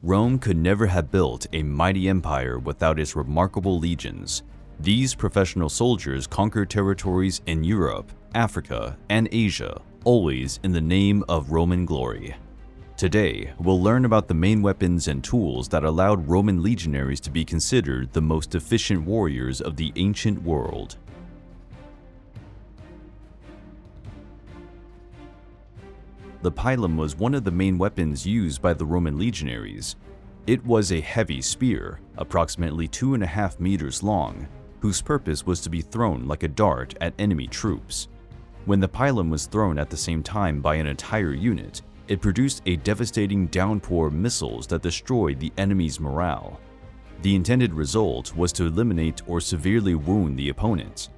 Rome could never have built a mighty empire without its remarkable legions. These professional soldiers conquered territories in Europe, Africa, and Asia, always in the name of Roman glory. Today, we'll learn about the main weapons and tools that allowed Roman legionaries to be considered the most efficient warriors of the ancient world. The pilum was one of the main weapons used by the Roman legionaries. It was a heavy spear, approximately 2.5 meters long, whose purpose was to be thrown like a dart at enemy troops. When the pilum was thrown at the same time by an entire unit, it produced a devastating downpour of missiles that destroyed the enemy's morale. The intended result was to eliminate or severely wound the opponent.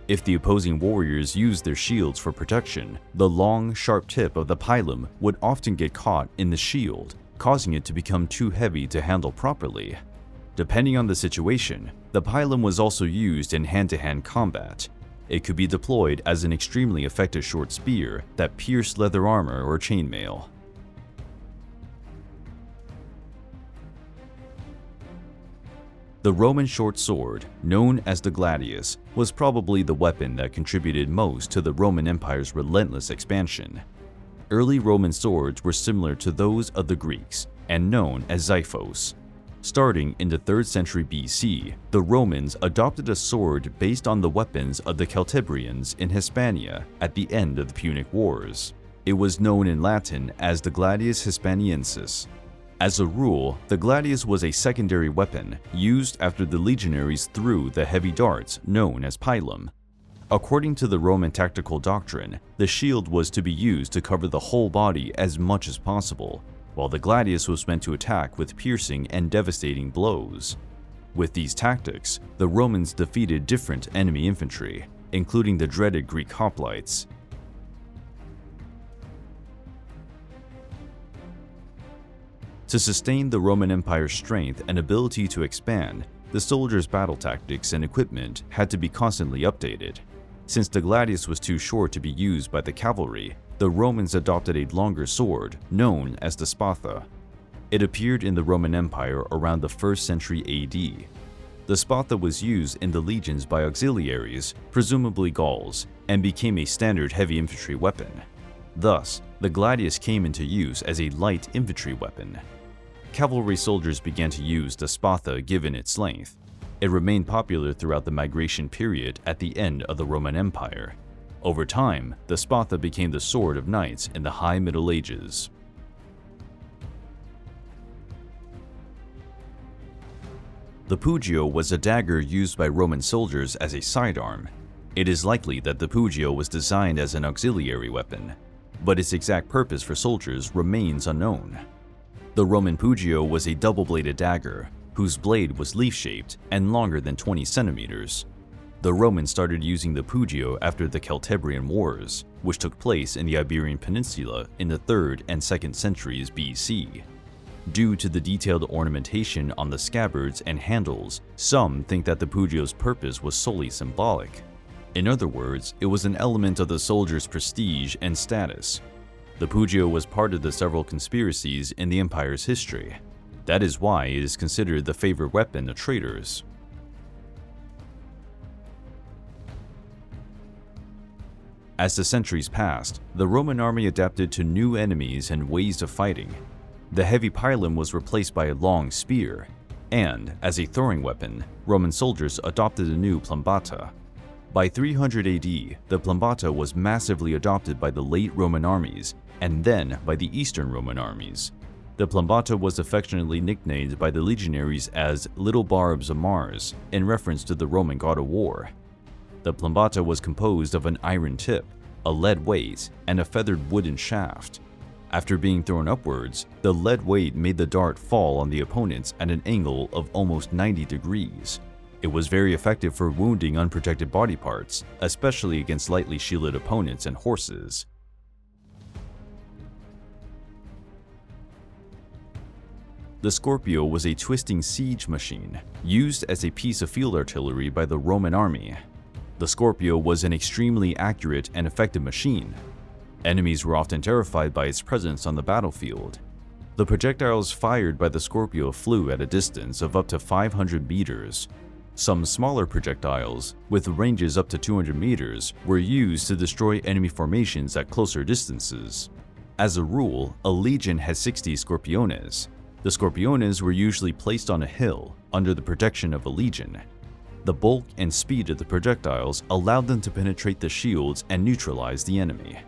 If the opposing warriors used their shields for protection, the long, sharp tip of the pilum would often get caught in the shield, causing it to become too heavy to handle properly. Depending on the situation, the pilum was also used in hand-to-hand combat. It could be deployed as an extremely effective short spear that pierced leather armor or chainmail. The Roman short sword, known as the gladius, was probably the weapon that contributed most to the Roman Empire's relentless expansion. Early Roman swords were similar to those of the Greeks and known as xiphos. Starting in the 3rd century BC, the Romans adopted a sword based on the weapons of the Celtibrians in Hispania at the end of the Punic Wars. It was known in Latin as the gladius hispaniensis. As a rule, the gladius was a secondary weapon used after the legionaries threw the heavy darts known as pilum. According to the Roman tactical doctrine, the shield was to be used to cover the whole body as much as possible, while the gladius was meant to attack with piercing and devastating blows. With these tactics, the Romans defeated different enemy infantry, including the dreaded Greek hoplites. To sustain the Roman Empire's strength and ability to expand, the soldiers' battle tactics and equipment had to be constantly updated. Since the gladius was too short to be used by the cavalry, the Romans adopted a longer sword known as the SPATHA. It appeared in the Roman Empire around the 1st century AD. The SPATHA was used in the legions by auxiliaries, presumably Gauls, and became a standard heavy infantry weapon. Thus, the gladius came into use as a light infantry weapon. Cavalry soldiers began to use the SPATHA given its length. It remained popular throughout the migration period at the end of the Roman Empire. Over time, the SPATHA became the sword of knights in the High Middle Ages. The PUGIO was a dagger used by Roman soldiers as a sidearm. It is likely that the PUGIO was designed as an auxiliary weapon, but its exact purpose for soldiers remains unknown. The Roman PUGIO was a double-bladed dagger, whose blade was leaf-shaped and longer than 20 centimeters. The Romans started using the PUGIO after the Celtibrian Wars, which took place in the Iberian Peninsula in the 3rd and 2nd centuries BC. Due to the detailed ornamentation on the scabbards and handles, some think that the PUGIO's purpose was solely symbolic. In other words, it was an element of the soldier's prestige and status. The PUGIO was part of the several conspiracies in the empire's history. That is why it is considered the favorite weapon of traitors. As the centuries passed, the Roman army adapted to new enemies and ways of fighting. The heavy pilum was replaced by a long spear, and, as a throwing weapon, Roman soldiers adopted a new PLUMBATA. By 300 AD, the PLUMBATA was massively adopted by the late Roman armies and then by the Eastern Roman armies. The PLUMBATA was affectionately nicknamed by the legionaries as Little Barbs of Mars, in reference to the Roman god of war. The PLUMBATA was composed of an iron tip, a lead weight, and a feathered wooden shaft. After being thrown upwards, the lead weight made the dart fall on the opponents at an angle of almost 90 degrees. It was very effective for wounding unprotected body parts, especially against lightly shielded opponents and horses. The SCORPIO was a twisting siege machine, used as a piece of field artillery by the Roman army. The SCORPIO was an extremely accurate and effective machine. Enemies were often terrified by its presence on the battlefield. The projectiles fired by the Scorpio flew at a distance of up to 500 meters. Some smaller projectiles, with ranges up to 200 meters, were used to destroy enemy formations at closer distances. As a rule, a legion had 60 Scorpiones. The Scorpiones were usually placed on a hill, under the protection of a legion. The bulk and speed of the projectiles allowed them to penetrate the shields and neutralize the enemy.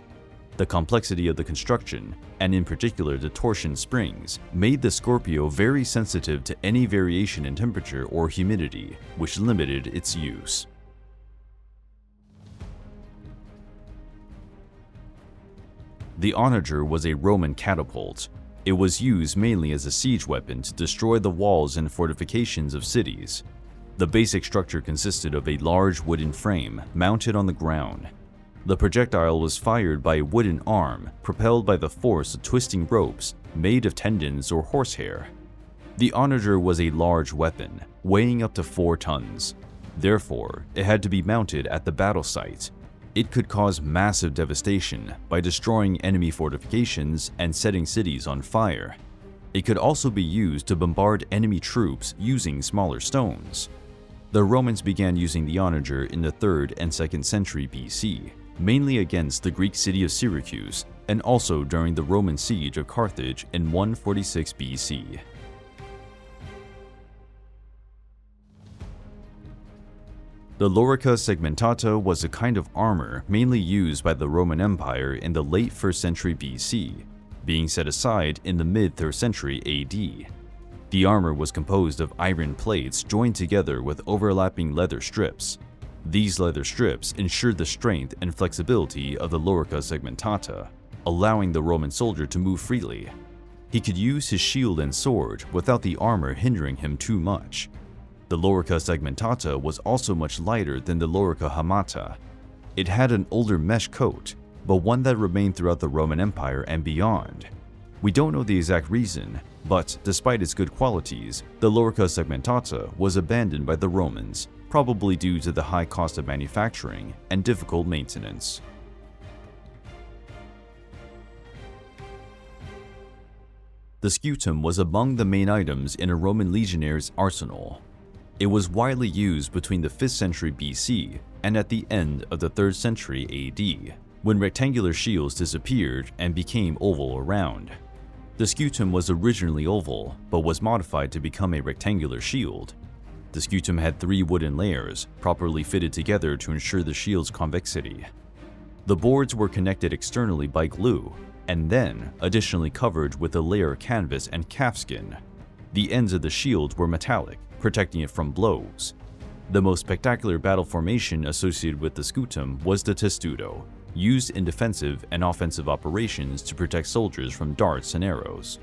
The complexity of the construction, and in particular the torsion springs, made the Scorpio very sensitive to any variation in temperature or humidity, which limited its use. The ONAGER was a Roman catapult. It was used mainly as a siege weapon to destroy the walls and fortifications of cities. The basic structure consisted of a large wooden frame mounted on the ground. The projectile was fired by a wooden arm propelled by the force of twisting ropes made of tendons or horsehair. The ONAGER was a large weapon, weighing up to 4 tons. Therefore, it had to be mounted at the battle site. It could cause massive devastation by destroying enemy fortifications and setting cities on fire. It could also be used to bombard enemy troops using smaller stones. The Romans began using the ONAGER in the 3rd and 2nd century BC, mainly against the Greek city of Syracuse, and also during the Roman siege of Carthage in 146 BC. The LORICA segmentata was a kind of armor mainly used by the Roman Empire in the late 1st century BC, being set aside in the mid-3rd century AD. The armor was composed of iron plates joined together with overlapping leather strips. These leather strips ensured the strength and flexibility of the LORICA segmentata, allowing the Roman soldier to move freely. He could use his shield and sword without the armor hindering him too much. The LORICA segmentata was also much lighter than the LORICA hamata. It had an older mesh coat, but one that remained throughout the Roman Empire and beyond. We don't know the exact reason, but despite its good qualities, the LORICA segmentata was abandoned by the Romans, probably due to the high cost of manufacturing and difficult maintenance. The scutum was among the main items in a Roman legionnaire's arsenal. It was widely used between the 5th century BC and at the end of the 3rd century AD, when rectangular shields disappeared and became oval around. The scutum was originally oval, but was modified to become a rectangular shield. The scutum had 3 wooden layers, properly fitted together to ensure the shield's convexity. The boards were connected externally by glue, and then additionally covered with a layer of canvas and calfskin. The ends of the shield were metallic, protecting it from blows. The most spectacular battle formation associated with the scutum was the testudo, used in defensive and offensive operations to protect soldiers from darts and arrows.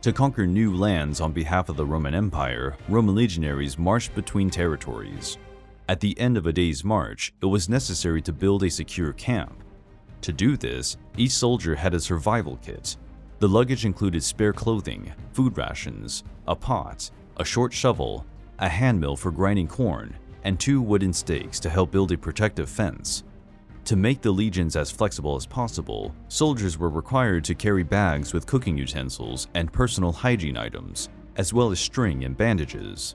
To conquer new lands on behalf of the Roman Empire, Roman legionaries marched between territories. At the end of a day's march, it was necessary to build a secure camp. To do this, each soldier had a survival kit. The luggage included spare clothing, food rations, a pot, a short shovel, a hand mill for grinding corn, and 2 wooden stakes to help build a protective fence. To make the legions as flexible as possible, soldiers were required to carry bags with cooking utensils and personal hygiene items, as well as string and bandages.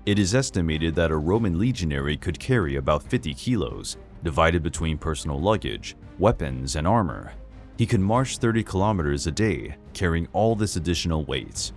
It is estimated that a Roman legionary could carry about 50 kilos, divided between personal luggage, weapons, and armor. He could march 30 kilometers a day, carrying all this additional weight.